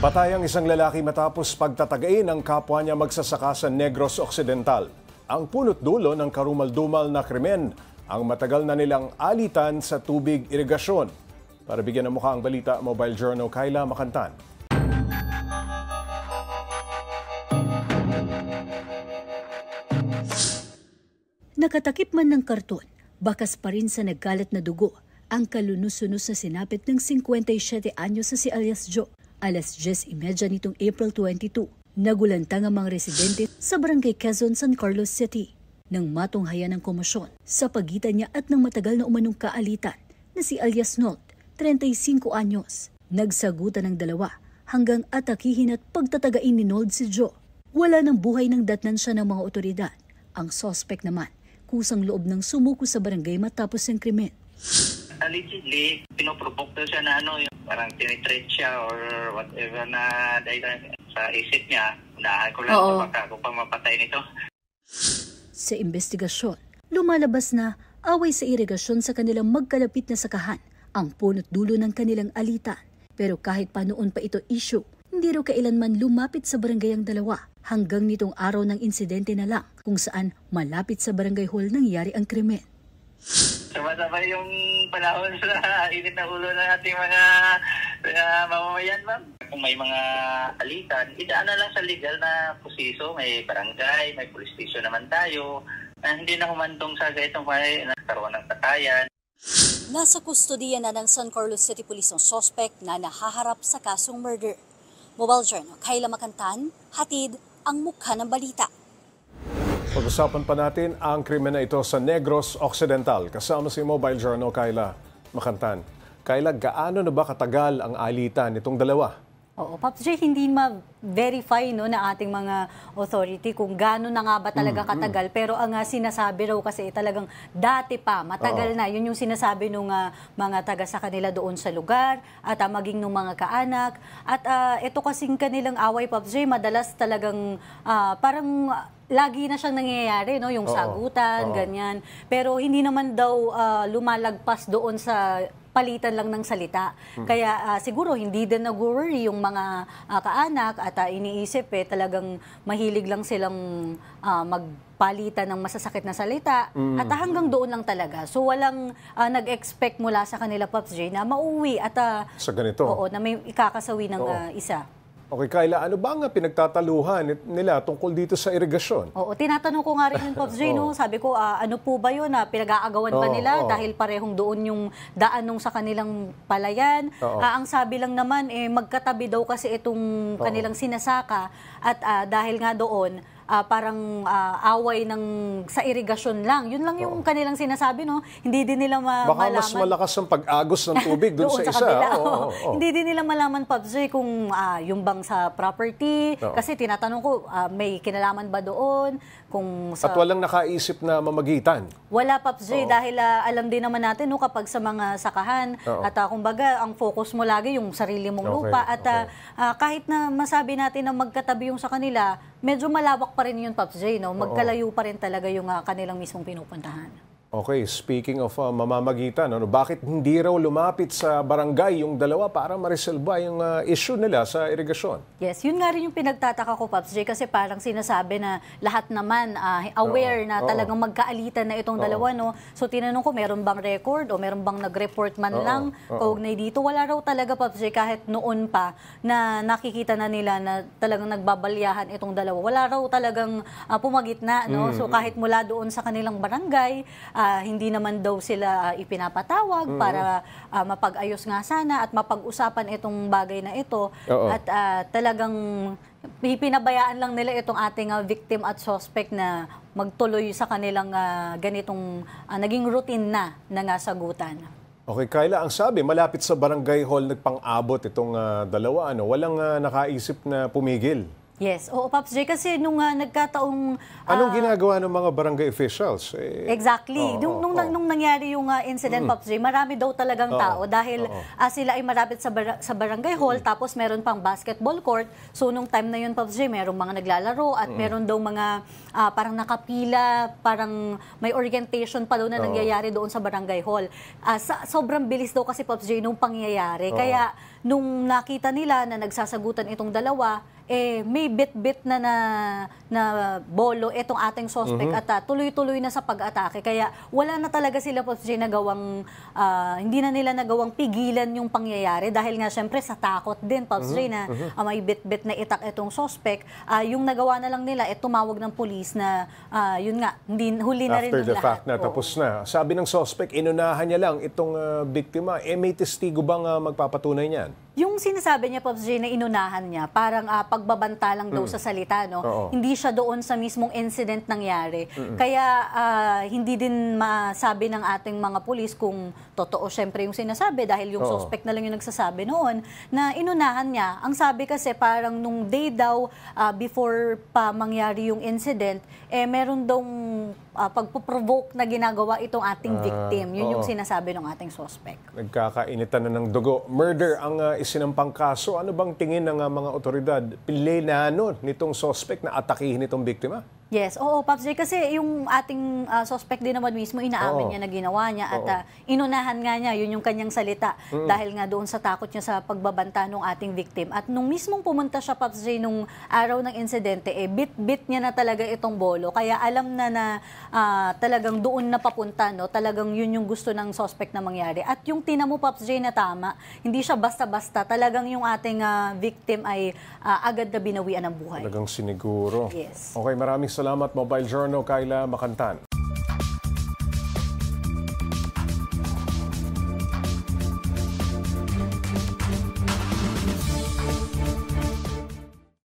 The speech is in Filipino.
Patay ang isang lalaki matapos pagtatagain ang kapwa niya magsasaka sa Negros Occidental. Ang punot dulo ng karumal-dumal na krimen ang matagal na nilang alitan sa tubig irigasyon. Para bigyan ng mukha ang balita, Mobile Journal Kayla Makantan. Nakatakip man ng karton, bakas pa rin sa nagkalat na dugo ang kalunus-sunus na sinapit ng 57 anyos sa si alias Joe. Alas 10:30 nitong April 22, nagulantang ang mga residente sa Barangay Quezon, San Carlos City nang matunghayan ng komosyon sa pagitan niya at ng matagal na umanong kaalitan na si alias Nolt, 35 anyos. Nagsagutan ng dalawa hanggang atakihin at pagtatagain ni Nolt si Joe. Wala ng buhay ng datnan siya ng mga otoridad. Ang suspect naman, kusang loob ng sumuko sa barangay matapos ang krimen. Allegedly, pinoprovoke daw siya na yung parang tinitreat siya or whatever na dahil sa isip niya, unahan ko lang baka ako pang mapatay nito. Sa investigasyon, lumalabas na away sa irigasyon sa kanilang magkalapit na sakahan ang punot dulo ng kanilang alitan. Pero kahit pa noon pa ito issue, hindi raw kailanman lumapit sa barangay ang dalawa hanggang nitong araw ng insidente na lang kung saan malapit sa barangay hall nangyari ang krimen. Sabay-sabay yung panahon sa init na ulo ng ating mga mamamayan, ma'am. Kung may mga alitan, idaan na lang sa legal na posiso. May barangay, may police station naman tayo. Hindi na humantong sa gaitong may nagkaroon ng tatayan. Nasa kustodiya na ng San Carlos City Police ang suspect na nahaharap sa kasong murder. Mobile Journal, Kayla Makantan, hatid ang mukha ng balita. Pag-usapan pa natin ang krimen na ito sa Negros Occidental. Kasama si Mobile Journal Kayla Makantan. Kayla, gaano na ba katagal ang alitan nitong dalawa? Oo, Pops J, hindi ma-verify na ating mga authority kung gaano na nga ba talaga katagal. Pero ang sinasabi raw kasi talagang dati pa, matagal na. Yun yung sinasabi ng mga taga sa kanila doon sa lugar at maging ng mga kaanak. At ito kasing kanilang away, Pops J, madalas talagang parang lagi na siyang nangyayari, no? Yung sagutan, ganyan. Pero hindi naman daw lumalagpas doon sa palitan lang ng salita. Kaya siguro hindi din nag-worry yung mga kaanak at iniisip talagang mahilig lang silang magpalitan ng masasakit na salita at hanggang doon lang talaga. So walang nag-expect mula sa kanila, Pops J, na mauwi at sa ganito. Oo, na may ikakasawi ng isa. Okay, Kayla, ano ba nga pinagtataluhan nila tungkol dito sa irigasyon? Oo, tinatanong ko nga rin yung Pops J, no? Sabi ko, ano po ba yun? Pinag-aagawan ba nila dahil parehong doon yung daan nung sa kanilang palayan? Ang sabi lang naman, magkatabi daw kasi itong kanilang sinasaka at dahil nga doon, parang away sa irigasyon lang. Yun lang yung kanilang sinasabi, no? Hindi din nila malaman. Baka mas malakas ang pag-agos ng tubig doon sa isa. Hindi din nila malaman, Pops J, kung yung bang sa property. Kasi tinatanong ko, may kinalaman ba doon? At walang nakaisip na mamagitan? Wala, Pops J, dahil alam din naman natin kapag sa mga sakahan at kumbaga ang focus mo lagi yung sarili mong lupa at kahit na masabi natin na magkatabi yung sa kanila, medyo malawak pa rin yun, Pops J, no? Magkalayo pa rin talaga yung kanilang mismong pinupuntahan. Okay, speaking of mamamagitan, bakit hindi raw lumapit sa barangay yung dalawa para marisolba yung issue nila sa irigasyon? Yes, yun nga rin yung pinagtataka ko, Pops J, kasi parang sinasabi na lahat naman aware na talagang magkaalitan na itong dalawa, no? So tinanong ko, meron bang record o meron bang nag-report man lang kaugnay dito? Wala raw talaga, Pops J, kahit noon pa na nakikita na nila na talagang nagbabalyahan itong dalawa. Wala raw talagang pumagitna, no? So kahit mula doon sa kanilang barangay, hindi naman daw sila ipinapatawag para mapag-ayos nga sana at mapag-usapan itong bagay na ito. At talagang pinabayaan lang nila itong ating victim at suspect na magtuloy sa kanilang ganitong naging routine na sagutan. Okay, Kayla, ang sabi, malapit sa barangay hall nagpang-abot itong dalawa. Walang nakaisip na pumigil. Yes. Oo, Pops J, kasi nung nagkataong... Anong ginagawa ng mga barangay officials? Exactly. Nung nangyari yung incident, Pops J, marami daw talagang tao dahil sila ay marapit sa barangay hall, tapos meron pang basketball court. So nung time na yun, Pops J, merong mga naglalaro at meron daw mga parang nakapila, parang may orientation pa daw na nangyayari doon sa barangay hall. Sobrang bilis daw kasi, Pops J, nung pangyayari. Kaya nung nakita nila na nagsasagutan itong dalawa, may bit-bit na bolo itong ating suspect at tuloy-tuloy na sa pag-atake. Kaya wala na talaga sila po nagawang, hindi na nila nagawang pigilan yung pangyayari dahil nga syempre sa takot din, Pops J, na may bit-bit na itak itong suspect. Yung nagawa na lang nila, tumawag ng pulis na yun nga, huli na rin After ng the lahat. fact na tapos na. Sabi ng suspect, inunahan niya lang itong biktima. May testigo bang magpapatunay niyan? Yung sinasabi niya, Pops J, na inunahan niya, parang pagbabanta lang daw sa salita, no? Oo. Hindi siya doon sa mismong incident nangyari. Kaya hindi din masabi ng ating mga pulis kung totoo syempre yung sinasabi dahil yung suspect na lang yung nagsasabi noon na inunahan niya. Ang sabi kasi parang nung day daw before pa mangyari yung incident, meron daw pagpo-provoke na ginagawa itong ating victim. Yun yung sinasabi ng ating suspect. Nagkakainitan na ng dugo. Murder ang isinampang kaso. Ano bang tingin ng mga otoridad? Pilinano nitong suspect na atakihin itong biktima? Yes, oo, Pops J, kasi yung ating suspect din naman mismo, inaamin niya na ginawa niya at inunahan nga niya, yun yung kanyang salita dahil nga doon sa takot niya sa pagbabanta ng ating victim. At nung mismong pumunta siya, Pops J, nung araw ng insidente, bit-bit niya na talaga itong bolo. Kaya alam na talagang doon na papunta, no? Talagang yun yung gusto ng suspect na mangyari. At yung tinamo, Pops J, na tama, hindi siya basta-basta. Talagang yung ating victim ay agad na binawian ng buhay. Talagang siniguro. Yes. Okay, maraming salamat, Mobile Journal, Kayla Makantan.